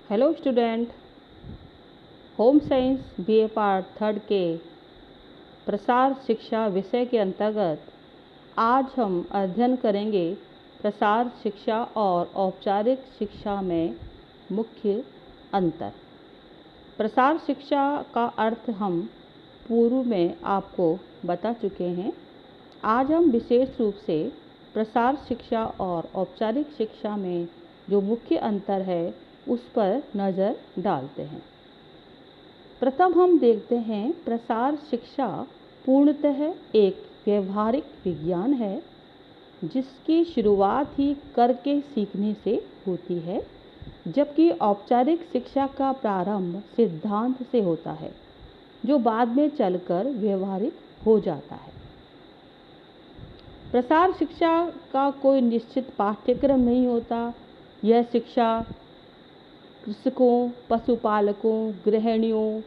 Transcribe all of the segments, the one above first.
Hello student, home science BA part third के प्रसार शिक्षा विषय के अंतर्गत आज हम अध्ययन करेंगे प्रसार शिक्षा और औपचारिक शिक्षा में मुख्य अंतर। प्रसार शिक्षा का अर्थ हम पूर्व में आपको बता चुके हैं। आज हम विशेष रूप से प्रसार शिक्षा और औपचारिक शिक्षा में जो मुख्य अंतर है उस पर नज़र डालते हैं। प्रथम हम देखते हैं प्रसार शिक्षा पूर्णतः एक व्यवहारिक विज्ञान है जिसकी शुरुआत ही करके सीखने से होती है, जबकि औपचारिक शिक्षा का प्रारंभ सिद्धांत से होता है जो बाद में चलकर व्यवहारिक हो जाता है। प्रसार शिक्षा का कोई निश्चित पाठ्यक्रम नहीं होता। यह शिक्षा कृषकों, पशुपालकों, गृहिणियों,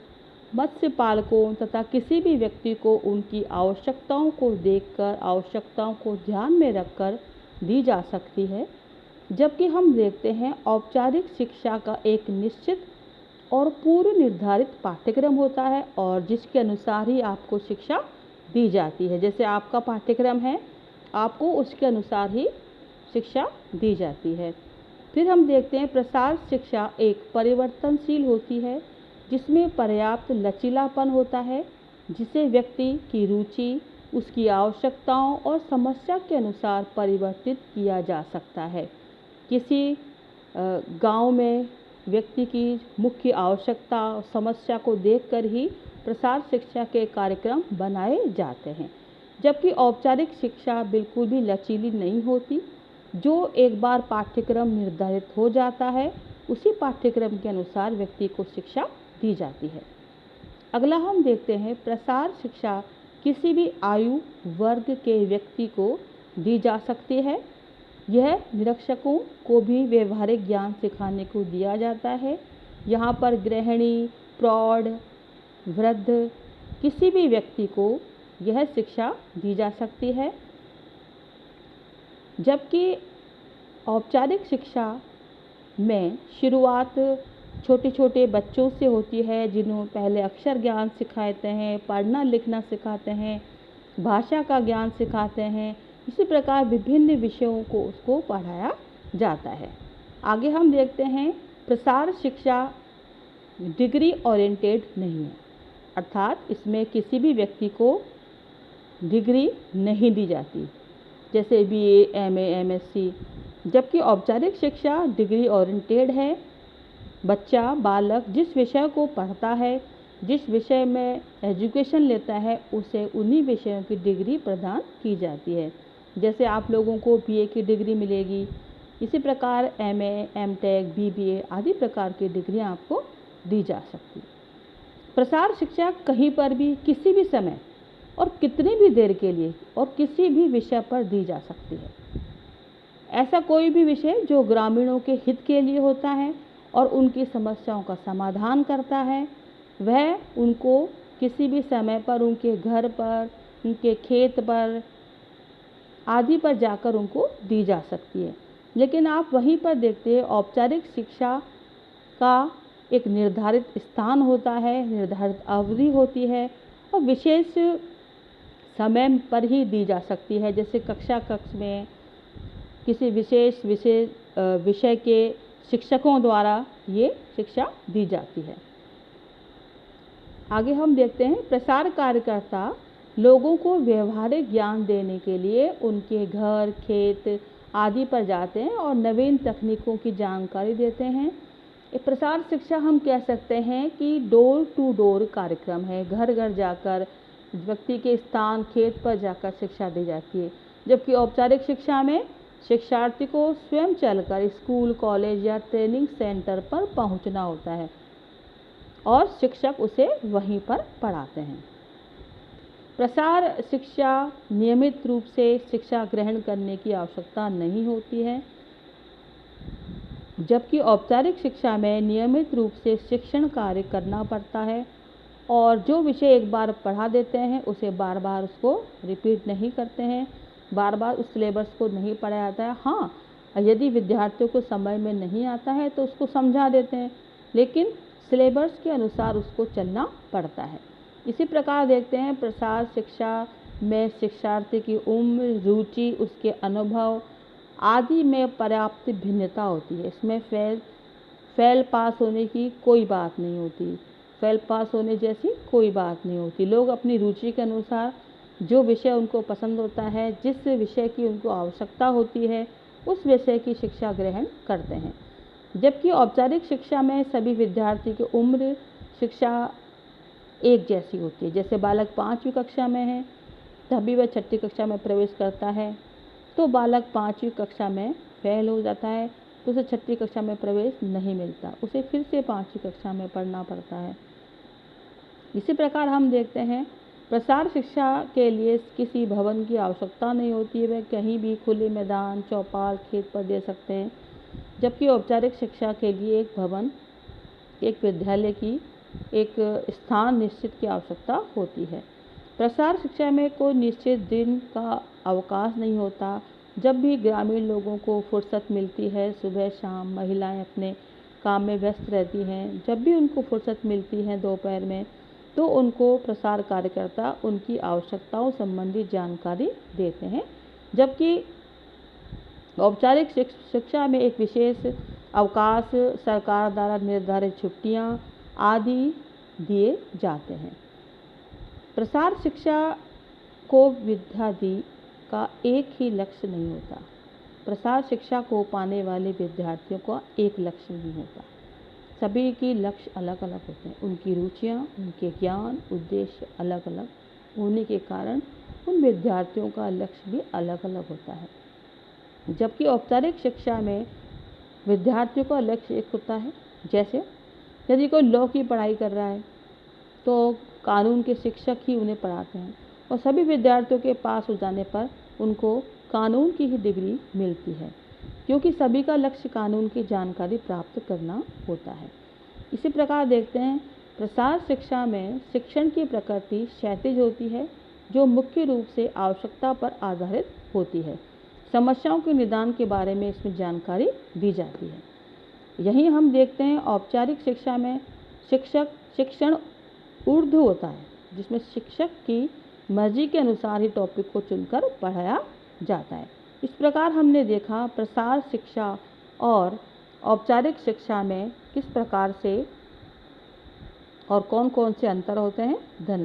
मत्स्य पालकों तथा किसी भी व्यक्ति को उनकी आवश्यकताओं को देखकर, आवश्यकताओं को ध्यान में रखकर दी जा सकती है, जबकि हम देखते हैं औपचारिक शिक्षा का एक निश्चित और पूर्व निर्धारित पाठ्यक्रम होता है और जिसके अनुसार ही आपको शिक्षा दी जाती है। जैसे आपका पाठ्यक्रम है, आपको उसके अनुसार ही शिक्षा दी जाती है। फिर हम देखते हैं प्रसार शिक्षा एक परिवर्तनशील होती है जिसमें पर्याप्त लचीलापन होता है, जिसे व्यक्ति की रुचि, उसकी आवश्यकताओं और समस्या के अनुसार परिवर्तित किया जा सकता है। किसी गांव में व्यक्ति की मुख्य आवश्यकता और समस्या को देखकर ही प्रसार शिक्षा के कार्यक्रम बनाए जाते हैं, जबकि औपचारिक शिक्षा बिल्कुल भी लचीली नहीं होती। जो एक बार पाठ्यक्रम निर्धारित हो जाता है उसी पाठ्यक्रम के अनुसार व्यक्ति को शिक्षा दी जाती है। अगला हम देखते हैं प्रसार शिक्षा किसी भी आयु वर्ग के व्यक्ति को दी जा सकती है। यह निरीक्षकों को भी व्यवहारिक ज्ञान सिखाने को दिया जाता है। यहाँ पर गृहिणी, प्रौढ़, वृद्ध किसी भी व्यक्ति को यह शिक्षा दी जा सकती है, जबकि औपचारिक शिक्षा में शुरुआत छोटे छोटे बच्चों से होती है, जिन्हें पहले अक्षर ज्ञान सिखाते हैं, पढ़ना लिखना सिखाते हैं, भाषा का ज्ञान सिखाते हैं। इसी प्रकार विभिन्न विषयों को उसको पढ़ाया जाता है। आगे हम देखते हैं प्रसार शिक्षा डिग्री ओरिएंटेड नहीं है, अर्थात इसमें किसी भी व्यक्ति को डिग्री नहीं दी जाती, जैसे बीए, एमए, एमएससी। जबकि औपचारिक शिक्षा डिग्री ओरिएंटेड है। बच्चा, बालक जिस विषय को पढ़ता है, जिस विषय में एजुकेशन लेता है, उसे उन्हीं विषयों की डिग्री प्रदान की जाती है। जैसे आप लोगों को बीए की डिग्री मिलेगी, इसी प्रकार एमए, एमटेक, बीबीए आदि प्रकार की डिग्रियां आपको दी जा सकती है। प्रसार शिक्षा कहीं पर भी, किसी भी समय और कितनी भी देर के लिए और किसी भी विषय पर दी जा सकती है। ऐसा कोई भी विषय जो ग्रामीणों के हित के लिए होता है और उनकी समस्याओं का समाधान करता है, वह उनको किसी भी समय पर उनके घर पर, उनके खेत पर आदि पर जाकर उनको दी जा सकती है। लेकिन आप वहीं पर देखते हैं औपचारिक शिक्षा का एक निर्धारित स्थान होता है, निर्धारित अवधि होती है और विशेष समय पर ही दी जा सकती है। जैसे कक्ष में किसी विशेष विषय के शिक्षकों द्वारा ये शिक्षा दी जाती है। आगे हम देखते हैं प्रसार कार्यकर्ता लोगों को व्यवहारिक ज्ञान देने के लिए उनके घर, खेत आदि पर जाते हैं और नवीन तकनीकों की जानकारी देते हैं। ये प्रसार शिक्षा हम कह सकते हैं कि डोर टू डोर कार्यक्रम है। घर घर जाकर व्यक्ति के स्थान, खेत पर जाकर शिक्षा दी जाती है, जबकि औपचारिक शिक्षा में शिक्षार्थी को स्वयं चलकर स्कूल, कॉलेज या ट्रेनिंग सेंटर पर पहुंचना होता है और शिक्षक उसे वहीं पर पढ़ाते हैं। प्रसार शिक्षा नियमित रूप से शिक्षा ग्रहण करने की आवश्यकता नहीं होती है, जबकि औपचारिक शिक्षा में नियमित रूप से शिक्षण कार्य करना पड़ता है और जो विषय एक बार पढ़ा देते हैं उसे बार बार उसको रिपीट नहीं करते हैं, बार बार उस सिलेबस को नहीं पढ़ाया जाता है। हाँ, और यदि विद्यार्थियों को समय में नहीं आता है तो उसको समझा देते हैं, लेकिन सिलेबस के अनुसार उसको चलना पड़ता है। इसी प्रकार देखते हैं प्रसार शिक्षा में शिक्षार्थी की उम्र, रुचि, उसके अनुभव आदि में पर्याप्त भिन्नता होती है। इसमें फेल पास होने की कोई बात नहीं होती, फेल पास होने जैसी कोई बात नहीं होती। लोग अपनी रुचि के अनुसार जो विषय उनको पसंद होता है, जिस विषय की उनको आवश्यकता होती है, उस विषय की शिक्षा ग्रहण करते हैं। जबकि औपचारिक शिक्षा में सभी विद्यार्थी की उम्र, शिक्षा एक जैसी होती है। जैसे बालक 5वीं कक्षा में है, तभी वह 6ठी कक्षा में प्रवेश करता है, तो बालक 5वीं कक्षा में फेल हो जाता है तो उसे 6ठी कक्षा में प्रवेश नहीं मिलता, उसे फिर से 5वीं कक्षा में पढ़ना पड़ता है। इसी प्रकार हम देखते हैं प्रसार शिक्षा के लिए किसी भवन की आवश्यकता नहीं होती है, वह कहीं भी खुले मैदान, चौपाल, खेत पर दे सकते हैं। जबकि औपचारिक शिक्षा के लिए एक भवन, एक विद्यालय की एक स्थान निश्चित की आवश्यकता होती है। प्रसार शिक्षा में कोई निश्चित दिन का अवकाश नहीं होता। जब भी ग्रामीण लोगों को फुर्सत मिलती है, सुबह शाम महिलाएं अपने काम में व्यस्त रहती हैं, जब भी उनको फुर्सत मिलती है दोपहर में, तो उनको प्रसार कार्यकर्ता उनकी आवश्यकताओं संबंधी जानकारी देते हैं। जबकि औपचारिक शिक्षा में एक विशेष अवकाश, सरकार द्वारा निर्धारित छुट्टियां आदि दिए जाते हैं। प्रसार शिक्षा को विद्यार्थी का एक ही लक्ष्य नहीं होता। प्रसार शिक्षा को पाने वाले विद्यार्थियों का एक लक्ष्य नहीं होता, सभी की लक्ष्य अलग अलग होते हैं। उनकी रुचियाँ, उनके ज्ञान, उद्देश्य अलग अलग होने के कारण उन विद्यार्थियों का लक्ष्य भी अलग अलग होता है। जबकि औपचारिक शिक्षा में विद्यार्थियों का लक्ष्य एक होता है। जैसे यदि कोई लॉ की पढ़ाई कर रहा है तो कानून के शिक्षक ही उन्हें पढ़ाते हैं, और सभी विद्यार्थियों के पास हो जाने पर उनको कानून की ही डिग्री मिलती है, क्योंकि सभी का लक्ष्य कानून की जानकारी प्राप्त करना होता है। इसी प्रकार देखते हैं प्रसार शिक्षा में शिक्षण की प्रकृति क्षैतिज होती है, जो मुख्य रूप से आवश्यकता पर आधारित होती है। समस्याओं के निदान के बारे में इसमें जानकारी दी जाती है। यही हम देखते हैं औपचारिक शिक्षा में शिक्षण ऊर्ध्व होता है, जिसमें शिक्षक की मर्जी के अनुसार ही टॉपिक को चुनकर पढ़ाया जाता है। इस प्रकार हमने देखा प्रसार शिक्षा और औपचारिक शिक्षा में किस प्रकार से और कौन कौन से अंतर होते हैं। धन्यवाद।